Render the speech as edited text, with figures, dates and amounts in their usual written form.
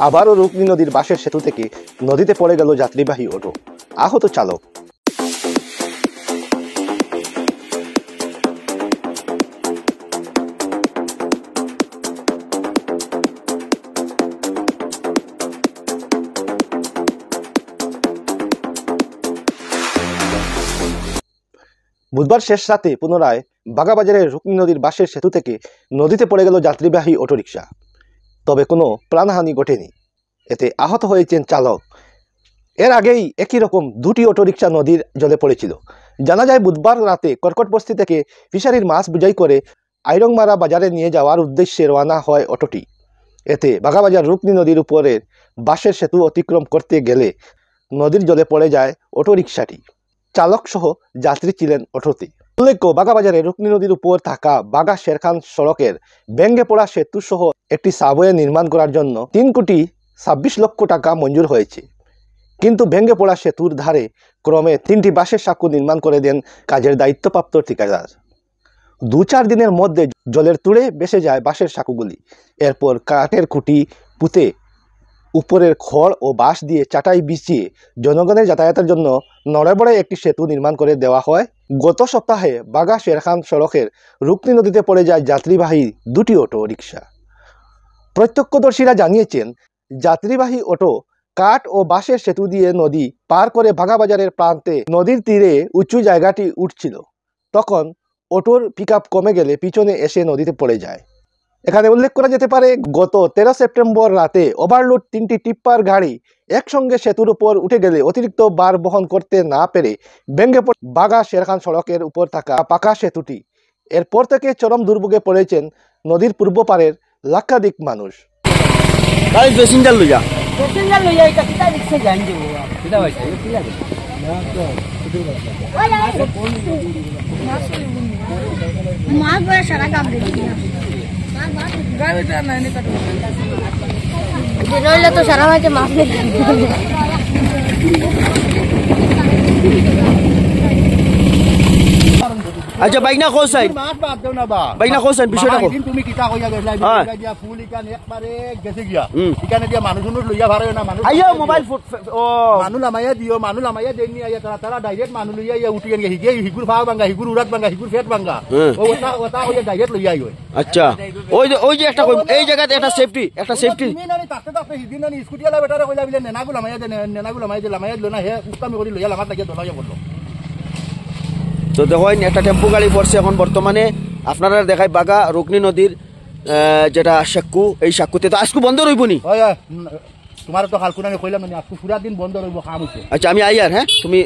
আবারও রুকনি নদীর বাঁশের সেতু থেকে নদীতে পড়ে গেল যাত্রীবাহী অটো, আহত চালক। বুধবার শেষ রাতে পুনরায় বাগাবাজারের রুকনি নদীর বাঁশের সেতু থেকে নদীতে পড়ে গেল যাত্রীবাহী অটোরিকশা। তবে কোনো প্রাণহানি ঘটেনি, এতে আহত হয়েছেন চালক। এর আগেই একই রকম দুটি অটোরিকশা নদীর জলে পড়েছিল। জানা যায়, বুধবার রাতে কর্কটবস্তি থেকে ফিশারির মাছ বোঝাই করে আইরংমারা বাজারে নিয়ে যাওয়ার উদ্দেশ্যে রওনা হয় অটোটি। এতে বাগাবাজার রুকনি নদীর উপরের বাঁশের সেতু অতিক্রম করতে গেলে নদীর জলে পড়ে যায় অটোরিকশাটি। চালক সহ যাত্রী ছিলেন অটোতে। উল্লেখ্য, বাগাবাজারে রুকনি নদীর উপর থাকা বাগা শেরখান সড়কের ভেঙে পড়া সেতু সহ একটি সাবওয়ে নির্মাণ করার জন্য 3,26,00,000 টাকা মঞ্জুর হয়েছে। কিন্তু ভেঙে পড়া সেতুর ধারে ক্রমে 3টি বাঁশের সাঁকো নির্মাণ করে দেন কাজের দায়িত্বপ্রাপ্ত ঠিকাদার। 2-4 দিনের মধ্যে জলের তুড়ে ভেসে যায় বাঁশের সাঁকোগুলি। এরপর কাঠের খুঁটি পুঁতে উপরের খড় ও বাঁশ দিয়ে চাটাই বিছিয়ে জনগণের যাতায়াতের জন্য নড়েবড়ে একটি সেতু নির্মাণ করে দেওয়া হয়। গত সপ্তাহে বাগা শেরখান সড়কের রুকনি নদীতে পড়ে যায় যাত্রীবাহী দুটি অটো রিকশা। প্রত্যক্ষদর্শীরা জানিয়েছেন, যাত্রীবাহী অটো কাঠ ও বাঁশের সেতু দিয়ে নদী পার করে বাগাবাজারের প্রান্তে নদীর তীরে উঁচু জায়গাটি উঠছিল। তখন অটোর পিকআপ কমে গেলে পিছনে এসে নদীতে পড়ে যায়। এখানে উল্লেখ করা যেতে পারে, গত 13 সেপ্টেম্বর রাতে ওভারলোড 3টি টিপ্পার গাড়ি একসঙ্গে সেতুর উপর উঠে গেলে অতিরিক্ত ভার বহন করতে না পেরে ভেঙে পড়ে বাগা শেরখান সড়কের উপর থাকা পাকা সেতুটি। এরপর থেকে চরম দুর্ভোগে পড়েছেন নদীর পূর্ব পারের লাক্ষাধিক মানুষ। তো সারা মাঝে মাছ আচ্ছা, বাইক না কোন সাইড, বাইক না কোন সাইড বিষয়টা কো তুমি কিটা কইয়া গেছলা দিয়া ফুল ইকান একবারে গেছে গিয়া ইকানে দিয়া মানুষ লইয়া ভারে না মানুষ আইয়া মোবাইল ও মানুষ লামাইয়া দিও মানুষ লামাইয়া দেনি আইয়া তারা ডাইরেক্ট মানুষ লইয়া ইয়া উঠি গেল হিগে হিগুর ভাগ ভাঙা হিগুর উড়াত ভাঙা হিগুর ফেট ভাঙা ও ওটা ওয়া ডাইরেক্ট লইয়া আইও। আচ্ছা, ওই যে একটা এই জায়গাতে একটা সেফটি তুমি না তাতে তাতে হিদিন না স্কুটি আলা বেটারে কইলা বিলে নেনাগুলো লামাইয়া দে নেনাগুলো লামাইয়া দিল না হে উত্তামি করি লইয়া লামাত লাগিয়া দলাইয়া পড়লো। তো দেখেন, একটা টেম্পো গাড়ি পড়ছে এখন বর্তমানে। আপনারা দেখায় বাগা রুকনি নদীর যেটা সাক্কু, এই সাক্কুতে তো আজকে বন্ধ রইব নি? তোমার তো হালকুনা কইলাম না, আজকে পুরা দিন বন্ধ রইব, কাম হইছে। আচ্ছা, আমি আইয়ার, হ্যাঁ তুমি